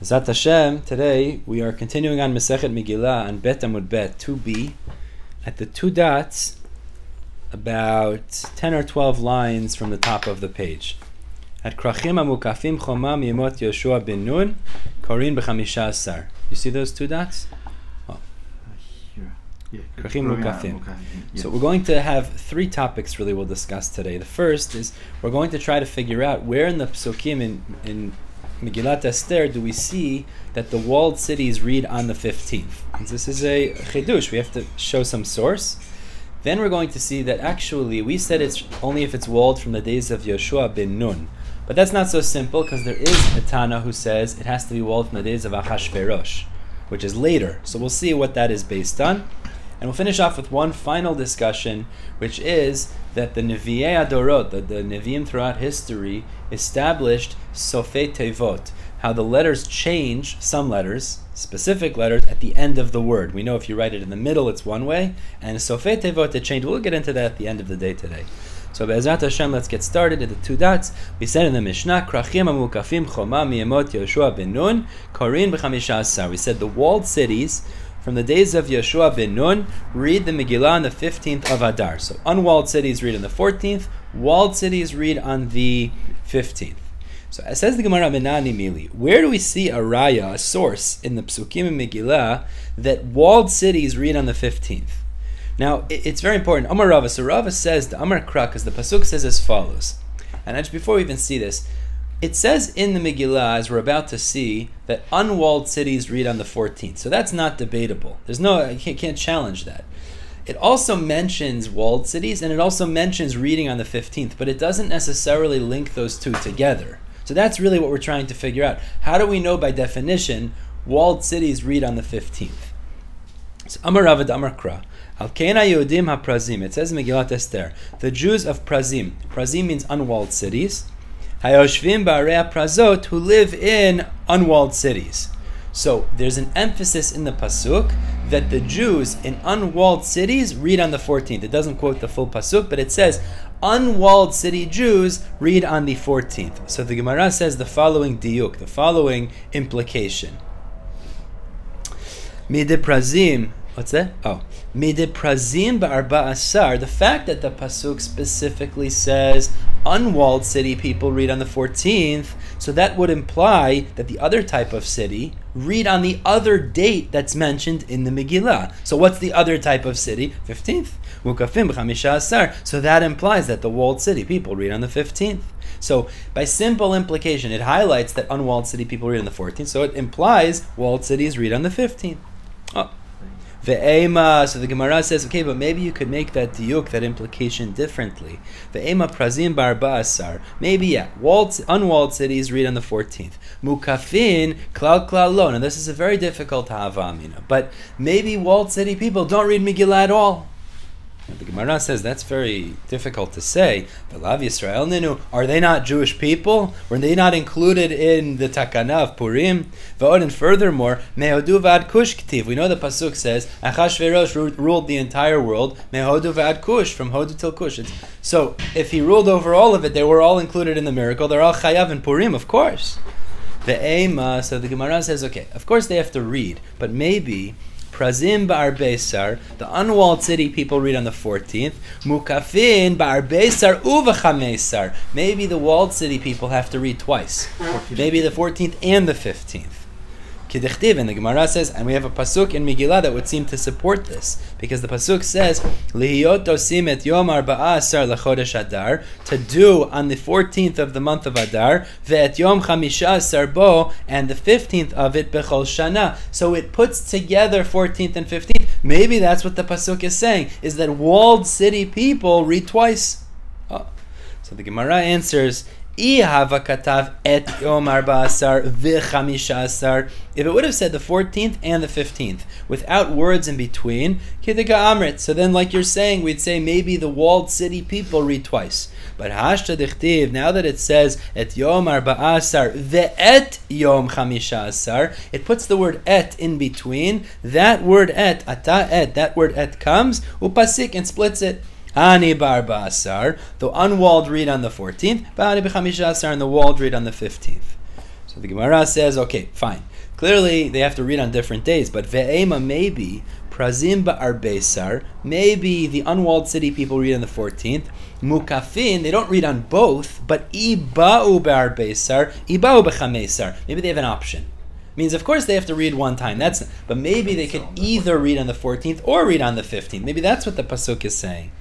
Zat Hashem, today we are continuing on Masechet Megillah on Bet Amud Bet 2b. At the two dots, about 10 or 12 lines from the top of the page. At Krachim Amukafim Chomam Yemot Yehoshua ben Nun, Korin b'chamisha asar. You see those two dots? Oh. Yeah. Krachim Mukafim. So we're going to have three topics really we'll discuss today. The first is we're going to try to figure out where in the Psukim in Megillat Esther do we see that the walled cities read on the 15th. And this is a chidush. We have to show some source. Then we're going to see that actually we said it's only if it's walled from the days of Yehoshua ben Nun. But that's not so simple because there is a Tana who says it has to be walled from the days of Achashverosh, which is later. So we'll see what that is based on. And we'll finish off with one final discussion, which is that the Nevi'im Adorot, the Nevi'im throughout history, established Sofei Tevot, how the letters change, some letters, specific letters, at the end of the word. We know if you write it in the middle, it's one way, and Sofei Tevot, it changed. We'll get into that at the end of the day today. So Be'ezrat Hashem, let's get started at the two dots. We said in the Mishnah, Krachim Amukafim Choma Miyemot Yehoshua ben Nun, Korin b'chamisha asar. We said the walled cities from the days of Yehoshua ben Nun read the Megillah on the 15th of Adar. So unwalled cities read on the 14th, walled cities read on the 15th. So it says the Gemara Menani Mili, where do we see a raya, a source in the Psukim and Megillah that walled cities read on the 15th? Now it's very important. Amar Rava, so Rava says the Amar Kra, because the Pasuk says as follows. And just before we even see this, it says in the Megillah, as we're about to see, that unwalled cities read on the 14th. So that's not debatable. There's no, you can't challenge that. It also mentions walled cities, and it also mentions reading on the 15th, but it doesn't necessarily link those two together. So that's really what we're trying to figure out. How do we know by definition walled cities read on the 15th? So Amar Ravad Amar Kra. Al Keina Yehudim HaPrazim. It says in Megillat Esther, the Jews of Prazim. Prazim means unwalled cities. Hayoshvim ba'arei prazot, who live in unwalled cities. So there's an emphasis in the pasuk that the Jews in unwalled cities read on the 14th. It doesn't quote the full pasuk, but it says unwalled city Jews read on the 14th. So the Gemara says the following diuk, the following implication. Mide prazim. What's that? Oh. Mide prazim ba'arba asar. The fact that the pasuk specifically says unwalled city people read on the 14th, so that would imply that the other type of city read on the other date that's mentioned in the Megillah. So what's the other type of city? 15th. Mukafim b'chamisha asar. So that implies that the walled city people read on the 15th. So by simple implication, it highlights that unwalled city people read on the 14th, so it implies walled cities read on the 15th. Oh. Ve'ema, so the Gemara says, okay, but maybe you could make that diuk, that implication differently. Ve'ema prazim barba asar. Maybe, yeah, unwalled cities read on the 14th. Mukafin, klal lo. Now this is a very difficult havamina, but maybe walled city people don't read Megillah at all. The Gemara says that's very difficult to say. V'lav Yisrael ninu, are they not Jewish people? Were they not included in the Takana of Purim? V'od, and furthermore, mehodu v'ad kush k'tiv. We know the pasuk says Achashverosh ruled the entire world. Mehodu v'ad kush, from Hodu till Kush. So if he ruled over all of it, they were all included in the miracle. They're all chayav in Purim, of course. Ve'ema, so the Gemara says, okay, of course they have to read, but maybe Prazim ba'arbesar, the unwalled city people read on the 14th. Mukafin ba'arbesar uvachamesar. Maybe the walled city people have to read twice. Maybe the 14th and the 15th. Kedichtiv, and the Gemara says, and we have a pasuk in Megillah that would seem to support this, because the pasuk says, Lihiyot osim et yom arba'a asar lechodesh Adar, to do on the 14th of the month of Adar, ve'et yom chamisha asar bo, and the 15th of it bechol shana. So it puts together 14th and 15th. Maybe that's what the pasuk is saying, is that walled city people read twice. Oh. So the Gemara answers, if it would have said the 14th and the 15th without words in between, so then like you're saying, we'd say maybe the walled city people read twice. But now that it says et yom arba'asar ve'et yom chamisha asar, it puts the word et in between. That word et, ata et, that word et comes, upasik, and splits it. Ani barba asar, the unwalled read on the 14th, ba'ani b'chamisha asar, and the walled read on the 15th. So the Gemara says, okay, fine. Clearly, they have to read on different days, but ve'ema maybe, prazim ba'arbesar, maybe the unwalled city people read on the 14th, mukafin, they don't read on both, but iba'u ba'arbesar, iba'u b'chamesar. Maybe they have an option. Means, of course, they have to read one time. But maybe they can either read on the 14th or read on the 15th. Maybe that's what the pasuk is saying.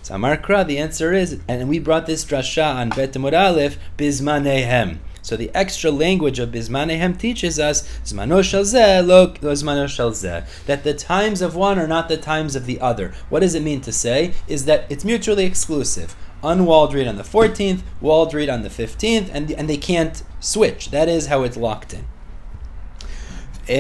So Amar Kra, the answer is, and we brought this drasha on Bet Amud Aleph, bizmanehem. So the extra language of bizmanehem teaches us zmano shel zeh lo zmano shel zeh, that the times of one are not the times of the other. What does it mean to say? Is that it's mutually exclusive. Unwalled read on the 14th, walled read on the 15th, and they can't switch. That is how it's locked in. So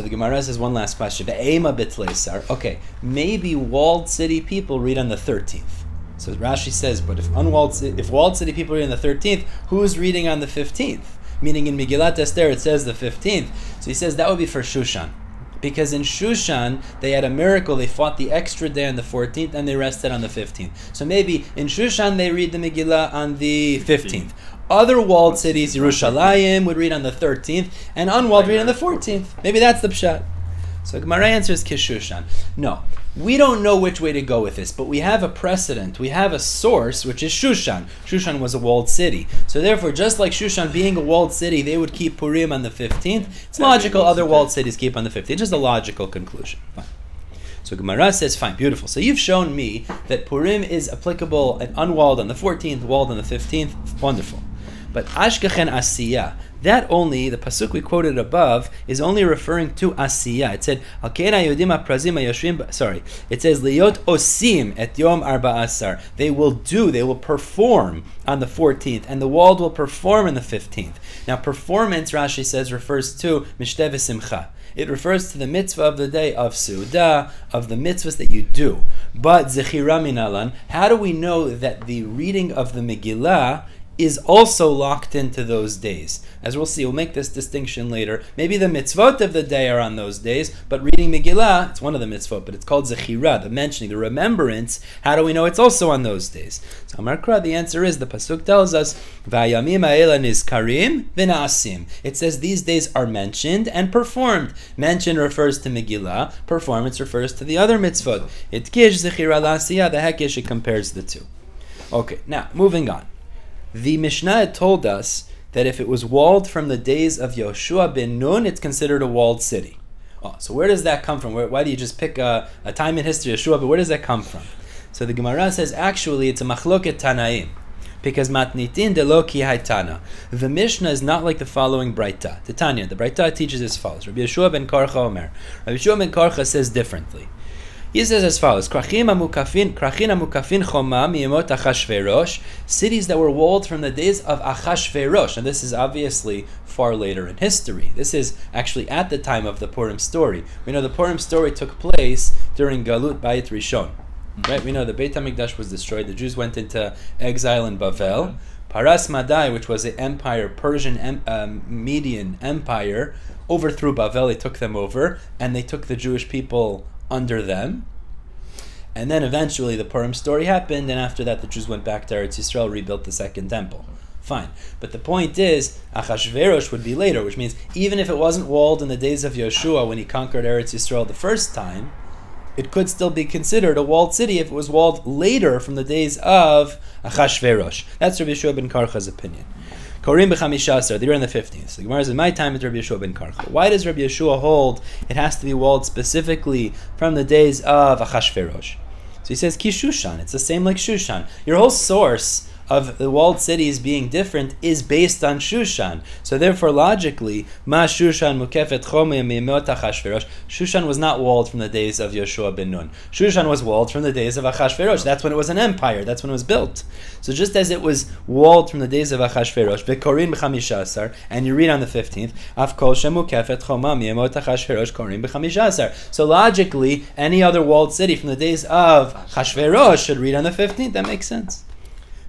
the Gemara says one last question. Okay, maybe walled city people read on the 13th. So Rashi says, but if walled city people read on the 13th, who's reading on the 15th? Meaning in Megillat Esther it says the 15th. So he says that would be for Shushan. Because in Shushan, they had a miracle. They fought the extra day on the 14th and they rested on the 15th. So maybe in Shushan they read the Megillah on the 15th. Other walled cities, Yerushalayim, would read on the 13th, and unwalled read on the 14th. Maybe that's the pshat. So Gemara answers Kishushan. No, we don't know which way to go with this, but we have a precedent. We have a source, which is Shushan. Shushan was a walled city. So therefore, just like Shushan being a walled city, they would keep Purim on the 15th. It's logical other walled cities keep on the 15th. Just a logical conclusion. Fine. So Gemara says, fine, beautiful. So you've shown me that Purim is applicable and unwalled on the 14th, walled on the 15th. Wonderful. But Ashkechen Asiyah, that only, the pasuk we quoted above, is only referring to Asiyah. It said, it says, Liot Osim et Yom Arba Asar. They will perform on the 14th, and the walled will perform on the 15th. Now, performance, Rashi says, refers to Mishteh V'Simcha. It refers to the mitzvah of the day of Seudah, of the mitzvahs that you do. But Zechira Minalan, how do we know that the reading of the Megillah is also locked into those days? As we'll see, we'll make this distinction later. Maybe the mitzvot of the day are on those days, but reading Megillah, it's one of the mitzvot, but it's called Zechira, the mentioning, the remembrance. How do we know it's also on those days? So Amar Kra, the answer is, the pasuk tells us, Vayamim ha'ela nizkarim v'na'asim. It says these days are mentioned and performed. Mention refers to Megillah, performance refers to the other mitzvot. Itkish Zechira la'asiyah, the hekish, it compares the two. Okay, now, moving on. The Mishnah had told us that if it was walled from the days of Yehoshua ben Nun, it's considered a walled city. Oh, so where does that come from? Why do you just pick a time in history, Yehoshua, but where does that come from? So the Gemara says, actually, it's a machloket Tanaim. Because matnitin de lo ki haytana. The Mishnah is not like the following Braita. Titania, the Braita teaches as follows. Rabbi Yehoshua ben Karcha Omer. Rabbi Yehoshua ben Karcha says differently. He says as follows: Krachin amukafin choma miyemot Achashverosh, cities that were walled from the days of Achashverosh, and this is obviously far later in history. This is actually at the time of the Purim story. We know the Purim story took place during Galut Bayit Rishon. Right? We know the Beit HaMikdash was destroyed. The Jews went into exile in Bavel. Paras Madai, which was an empire, Persian Median empire, overthrew Bavel. They took them over, and they took the Jewish people under them. And then eventually the Purim story happened, and after that the Jews went back to Eretz Yisrael, rebuilt the second temple. Fine. But the point is, Achashverosh would be later, which means even if it wasn't walled in the days of Yehoshua when he conquered Eretz Yisrael the first time, it could still be considered a walled city if it was walled later from the days of Achashverosh. That's Rabbi Yehoshua ben Karcha's opinion. Korim b'chamisha, they were in the 15th. So the Gemara says, my time with Rabbi Yehoshua ben Karcha. Why does Rabbi Yehoshua hold it has to be walled specifically from the days of Achashverosh? So he says, Ki Shushan, it's the same like Shushan. Your whole source of the walled cities being different is based on Shushan. So therefore, logically, Ma Shushan mukefet chomim mimot Achashverosh. Shushan was not walled from the days of Yehoshua ben Nun. Shushan was walled from the days of Achashverosh. That's when it was an empire. That's when it was built. So just as it was walled from the days of Achashverosh, v'korin b'chamisha, and you read on the 15th, Af kol shemukefet chomam mimot Achashverosh korin b'chamisha. So logically, any other walled city from the days of Achashverosh should read on the 15th. That makes sense.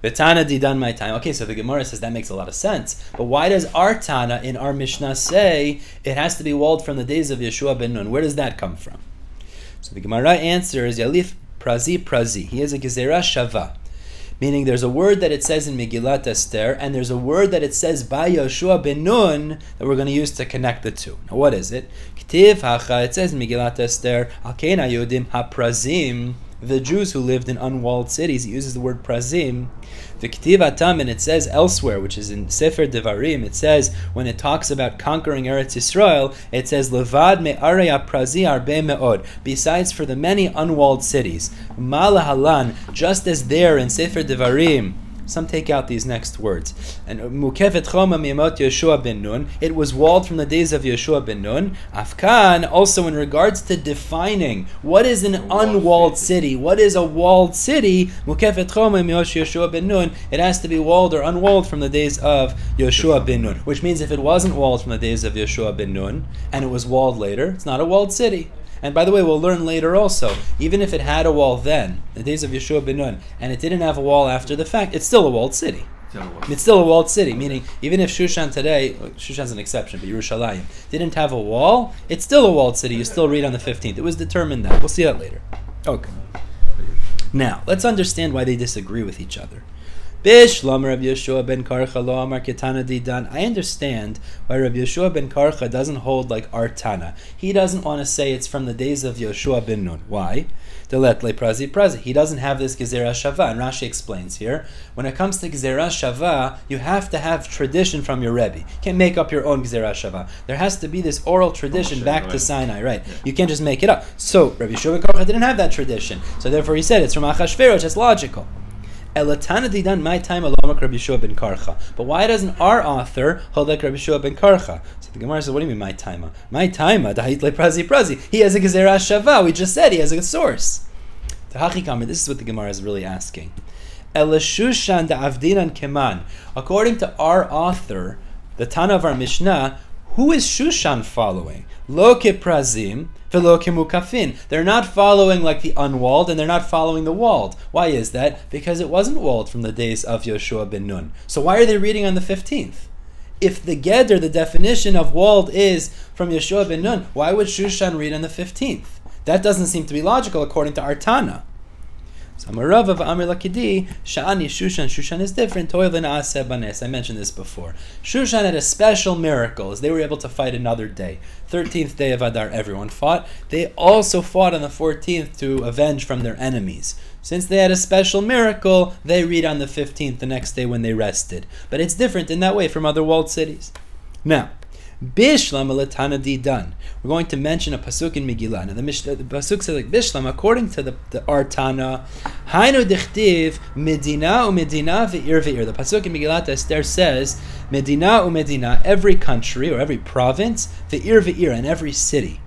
V'tana didan my time. Okay, so the Gemara says that makes a lot of sense. But why does our Tana in our Mishnah say it has to be walled from the days of Yehoshua ben Nun? Where does that come from? So the Gemara answers, Yalif prazi prazi. He has a gezerah shava. Meaning there's a word that it says in Megillat Esther, and there's a word that it says by Yehoshua ben Nun that we're going to use to connect the two. Now what is it? K'tiv hacha, it says in Megillat Esther, Al kein haYehudim haprazim, the Jews who lived in unwalled cities. He uses the word prazim. The K'tiv atam, and it says elsewhere, which is in Sefer Devarim, it says, when it talks about conquering Eretz Yisrael, it says, Levad me'arei prazi arbe me'od, besides for the many unwalled cities. Malahalan, just as there in Sefer Devarim, some take out these next words. And mukefet choma mi'emot Yehoshua ben Nun, it was walled from the days of Yehoshua ben Nun. Afkan, also in regards to defining what is an unwalled city, what is a walled city, mukefet choma mi'emot Yehoshua ben Nun, it has to be walled or unwalled from the days of Yehoshua ben Nun. Which means if it wasn't walled from the days of Yehoshua ben Nun, and it was walled later, it's not a walled city. And by the way, we'll learn later also, even if it had a wall then, the days of Yehoshua ben Nun, and it didn't have a wall after the fact, it's still a walled city. It's still a walled city, meaning even if Shushan today, Shushan's an exception, but Yerushalayim didn't have a wall, it's still a walled city. You still read on the 15th. It was determined that. We'll see that later. Okay. Now, let's understand why they disagree with each other. Bishlam Rabbi Yehoshua ben Karcha lo amar ketana didan. I understand why Rabbi Yehoshua ben Karcha doesn't hold like our Tana. He doesn't want to say it's from the days of Yehoshua ben Nun. Why? Deletle prazi prazi. He doesn't have this gezerah shava, and Rashi explains here. When it comes to gezerah shava, you have to have tradition from your Rebbe. You can't make up your own gezerah shava. There has to be this oral tradition back to Sinai, right? Yeah. You can't just make it up. So Rabbi Yehoshua ben Karcha didn't have that tradition. So therefore he said it's from Achashverosh. That's logical. My time alone, Rabbi Yehoshua ben Karcha. But why doesn't our author hold like Rabbi Yehoshua ben Karcha? So the Gemara says, what do you mean my time? My time, dahit le prazi prazi. He has a gezerah shava. We just said he has a source. This is what the Gemara is really asking. Shushan da'avdinan keman. According to our author, the Tana of our Mishnah, who is Shushan following? Lo keprazim velo kemukafin. They're not following like the unwalled, and they're not following the walled. Why is that? Because it wasn't walled from the days of Yehoshua ben Nun. So why are they reading on the 15th? If the Geder, the definition of walled, is from Yehoshua ben Nun, why would Shushan read on the 15th? That doesn't seem to be logical according to our Tana. So Amarav of Amir Lakidi, Sha'ani Shushan is different. I mentioned this before. Shushan had a special miracle, as they were able to fight another day. 13th day of Adar, everyone fought. They also fought on the 14th to avenge from their enemies. Since they had a special miracle, they read on the 15th, the next day when they rested. But it's different in that way from other walled cities. Now, Bishlam alatana didan. We're going to mention a pasuk in Megillah. Now the pasuk says like Bishlam, according to the Artana, Hainu dichtiv medina umedina ve'ir ve'ir. The pasuk in Megillat Esther says medina umedina, every country or every province, ve'ir ve'ir, and every city.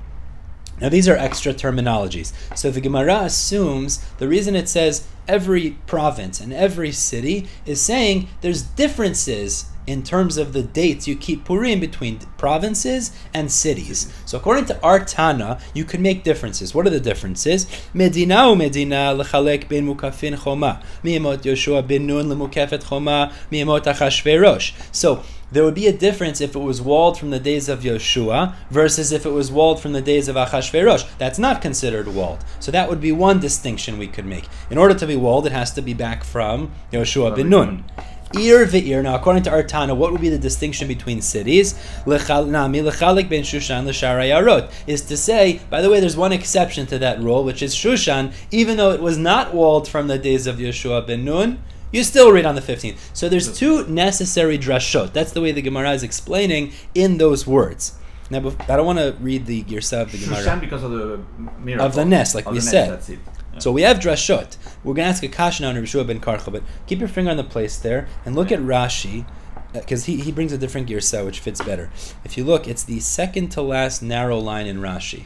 Now these are extra terminologies. So the Gemara assumes the reason it says every province and every city is saying there's differences in terms of the dates you keep Purim between provinces and cities. So according to our Tana, you could make differences. What are the differences? Medina u Medina lechalek ben mukafin choma mi'emot Yehoshua ben Nun lemukefet choma mi'emot Achashverosh. So there would be a difference if it was walled from the days of Yehoshua versus if it was walled from the days of Achashverosh. That's not considered walled. So that would be one distinction we could make. In order to be walled, it has to be back from Yehoshua ben Nun. Ir ve'ir. Now, according to our Tana, what would be the distinction between cities? Lechalek ben Shushan l'shara yarot, is to say, by the way, there's one exception to that rule, which is Shushan, even though it was not walled from the days of Yehoshua ben Nun, you still read on the 15th. So there's two necessary drashot. That's the way the Gemara is explaining in those words. Now, I don't want to read the Girsa of the Gemara. Shushan because of the miracle. Of the Nes, like we said. That's it. Yeah. So we have drashot. We're going to ask a kasha now on Rabbi Yehoshua ben Karcha, but keep your finger on the place there and look at Rashi, because he brings a different Girsa which fits better. If you look, it's the second to last narrow line in Rashi.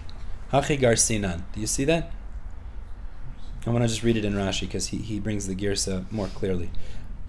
Hachi Garsinan. Do you see that? I want to just read it in Rashi because he brings the Girsa more clearly.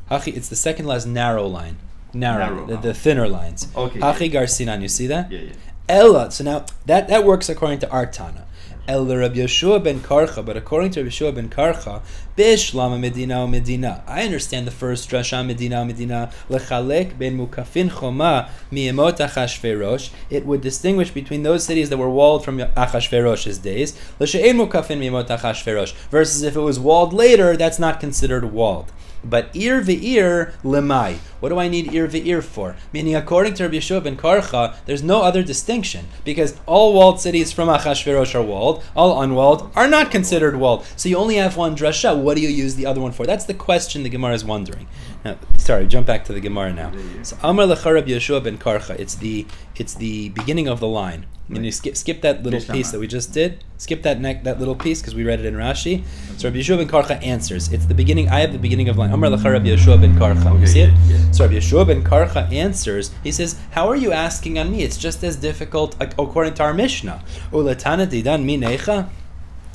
Hachi, it's the second last narrow line. Narrow. The thinner lines. Okay. Hachi Garsinan. You see that? Yeah. Ella. So now that works according to our Tana. El Rabbi Yehoshua ben Karcha, but according to Rabbi Yehoshua ben Karcha, Bishlam Medina Medina. I understand the first drasha Medina Medina lechalek ben mukafin choma mi'emot Achashverosh. It would distinguish between those cities that were walled from Achashverosh's days, l'she'en mukafin mi'emot Achashverosh, versus if it was walled later, that's not considered walled. But ir ve'ir lemai. What do I need ir ve'ir for? Meaning, according to Rabbi Yehoshua ben Karcha, there's no other distinction, because all walled cities from Achashverosh are walled, all unwalled are not considered walled. So you only have one drasha. What do you use the other one for? That's the question the Gemara is wondering. Now, sorry, jump back to the Gemara now. So Amar lecha Rabbi Yehoshua ben Karcha. It's the beginning of the line. And you skip that little piece that we just did. Skip that little piece because we read it in Rashi. So Rabbi Yehoshua ben Karcha answers. It's the beginning. I have the beginning of the line. Amar lecha Rabbi Yehoshua ben Karcha. You see it? Yeah. So Rabbi Yehoshua ben Karcha answers. He says, "How are you asking on me? It's just as difficult according to our Mishnah. Ulatana didan minecha."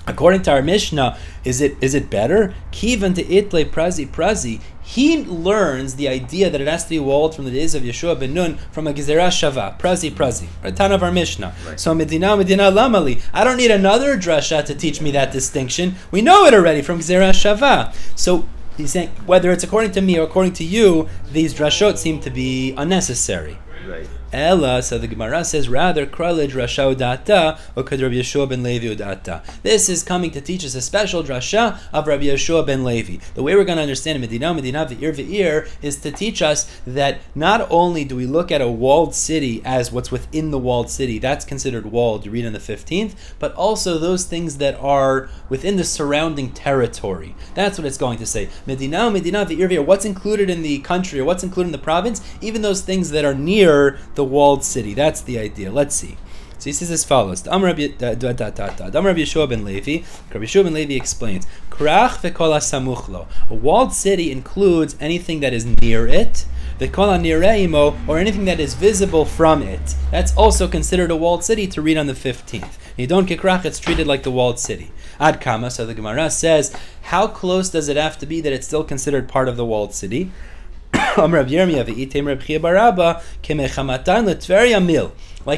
According to our Mishnah, is it better? Kivan to itle prazi. He learns the idea that it has to be walled from the days of Yehoshua ben Nun from a gezerah shava, prazi, a ton of our Mishnah. Right. So medina lamali. I don't need another drasha to teach me that distinction. We know it already from gezerah shava. So he's saying whether it's according to me or according to you, these drashot seem to be unnecessary. Right. Ella, so the Gemara says, rather, kralid drasha udata, or could Rabbi Yehoshua ben Levi udata. This is coming to teach us a special drasha of Rabbi Yehoshua ben Levi. The way we're going to understand Medina ve'ir is to teach us that not only do we look at a walled city as what's within the walled city, that's considered walled, you read in the 15th, but also those things that are within the surrounding territory. That's what it's going to say. Medina ve'ir, what's included in the country or what's included in the province, even those things that are near the walled city. That's the idea. Let's see. So he says as follows. Amar Rabbi Yehoshua ben Levi. Rabbi Yehoshua ben Levi explains. Krach v'kol hasamuch. A walled city includes anything that is near it. V'kol hanireimo, or anything that is visible from it. That's also considered a walled city to read on the 15th. Nidon kekrach, it's treated like the walled city. Ad kama, so the Gemara says, how close does it have to be that it's still considered part of the walled city? Like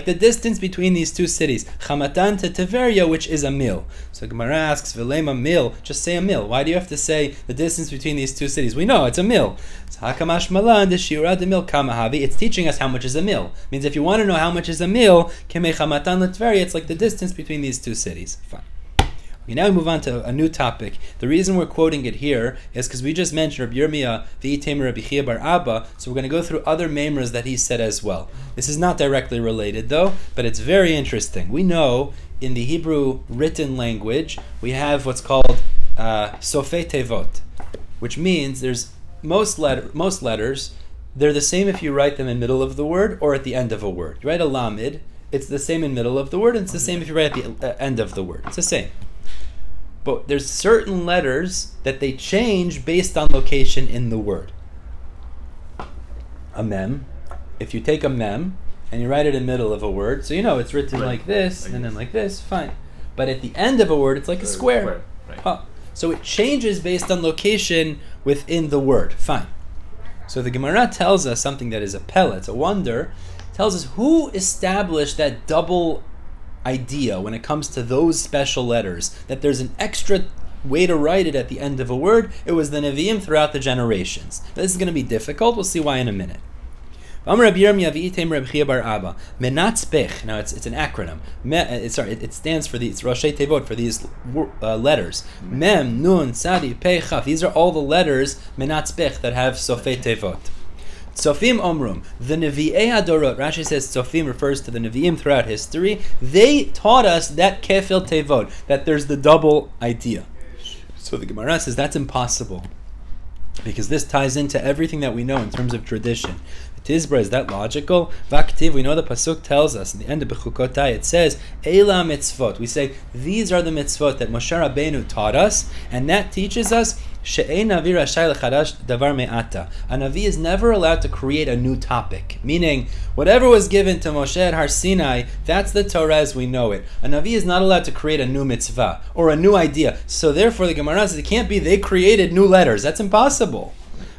the distance between these two cities, Chamatan to Tveria, which is a mil. So Gemara asks, "V'lema mil?" Just say a mil. Why do you have to say the distance between these two cities? We know it's a mil. Hakamash malan the shira de mil kamahavi. It's teaching us how much is a mil. It means if you want to know how much is a mil, Keme Chamatan Tveria, it's like the distance between these two cities. Fine. Okay, now we move on to a new topic. The reason we're quoting it here is because we just mentioned Rabbi Yirmiyah v'itemer Rabbi Chia bar Abba, so we're going to go through other memras that he said as well. This is not directly related though, but it's very interesting. We know in the Hebrew written language we have what's called sofei tevot, which means there's most letters, they're the same if you write them in middle of the word or at the end of a word. You write a lamid, it's the same in middle of the word, and it's the same if you write at the end of the word. It's the same. But there's certain letters that they change based on location in the word. A mem, if you take a mem and you write it in the middle of a word, so you know it's written like this and then like this, fine. But at the end of a word, it's like a square. Right. So it changes based on location within the word, fine. So the Gemara tells us something that is a pella, it's a wonder, tells us who established that double idea when it comes to those special letters, that there's an extra way to write it at the end of a word. It was the Nevi'im throughout the generations. This is going to be difficult. We'll see why in a minute. Menatzpech. Now it's an acronym. It stands for these Roshei Tevot, for these letters. Mem, Nun, Sadi, Pei, Chaf. These are all the letters menatzpech that have Sofei Tevot. Tzofim Omrum, the Nevi'ei Hadorot, Rashi says Tzofim refers to the Nevi'im throughout history. They taught us that Kefil Tevot, that there's the double idea. So the Gemara says that's impossible, because this ties into everything that we know in terms of tradition. Tizbra, is that logical? Vaktiv, we know the Pasuk tells us, in the end of Bechukotai, it says, Eila mitzvot. We say, these are the mitzvot that Moshe Rabbeinu taught us, and that teaches us She'ei Navi Rashai L'chadash Davar Me'ata. A Navi is never allowed to create a new topic. Meaning, whatever was given to Moshe at Har Sinai, that's the Torah as we know it. A Navi is not allowed to create a new mitzvah, or a new idea. So therefore the Gemara says it can't be they created new letters. That's impossible.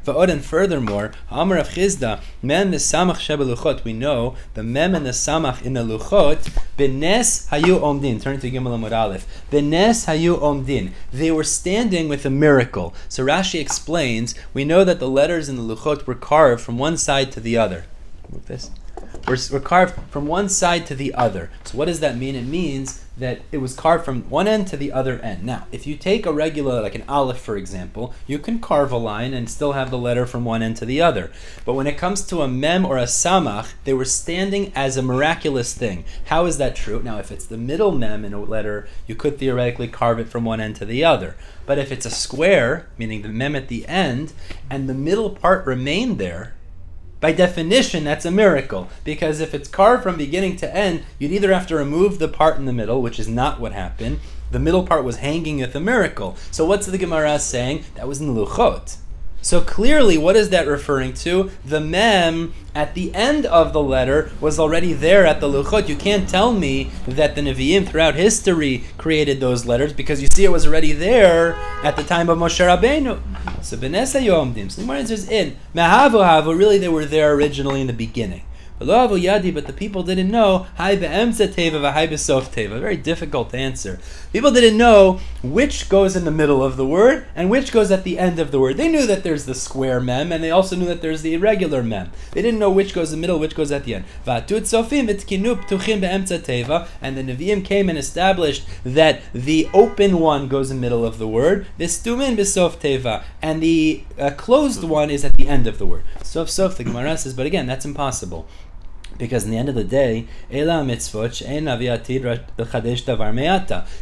And furthermore, Amar of Chizda, Mem the Samach Shebeluchot, we know the Mem and the Samach in the Luchot, Benes Hayu Omdin, turn to Gimel Amud Aleph, Benes Hayu Omdin, they were standing with a miracle. So Rashi explains, we know that the letters in the Luchot were carved from one side to the other. Move this. were carved from one side to the other. So what does that mean? It means that it was carved from one end to the other end. Now, if you take a regular, like an aleph, for example, you can carve a line and still have the letter from one end to the other. But when it comes to a mem or a samach, they were standing as a miraculous thing. How is that true? Now, if it's the middle mem in a letter, you could theoretically carve it from one end to the other. But if it's a square, meaning the mem at the end, and the middle part remained there, by definition, that's a miracle, because if it's carved from beginning to end, you'd either have to remove the part in the middle, which is not what happened. The middle part was hanging with a miracle. So what's the Gemara saying? That was in Luchot. So clearly, what is that referring to? The mem at the end of the letter was already there at the Luchot. You can't tell me that the Nevi'im throughout history created those letters, because you see it was already there at the time of Moshe Rabbeinu. So B'nesa Yomdim. So the Gemara answers in Mehavu Havu. Really, they were there originally in the beginning. But the people didn't know. Hai be'emtza teva v'hai besof teva. Very difficult answer. People didn't know which goes in the middle of the word and which goes at the end of the word. They knew that there's the square mem, and they also knew that there's the irregular mem. They didn't know which goes in the middle, which goes at the end. V'atut sofim v'tkinu ptuchim be'emtza teva. And the Nevi'im came and established that the open one goes in the middle of the word, v'stumin besof teva, and the closed one is at the end of the word. Sof sof, the Gemara says, but again, that's impossible. Because in the end of the day,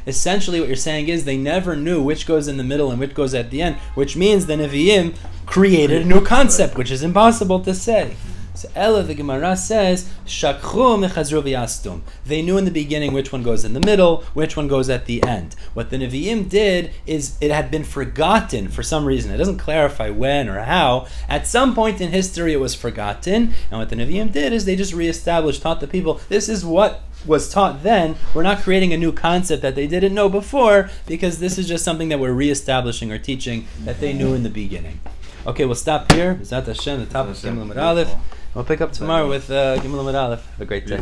essentially what you're saying is they never knew which goes in the middle and which goes at the end, which means the Nevi'im created a new concept, which is impossible to say. So Ella, the Gemara says, Shakchu mechazru v'yastum. They knew in the beginning which one goes in the middle, which one goes at the end. What the Nevi'im did is it had been forgotten for some reason. It doesn't clarify when or how. At some point in history it was forgotten, and what the Nevi'im did is they just reestablished, taught the people, this is what was taught then. We're not creating a new concept that they didn't know before, because this is just something that we're reestablishing or teaching that they knew in the beginning. Okay, we'll stop here. B'ezrat Hashem, the top of Gimel Amud Aleph. We'll pick up tomorrow with Gimel Amud Aleph. Have a great day.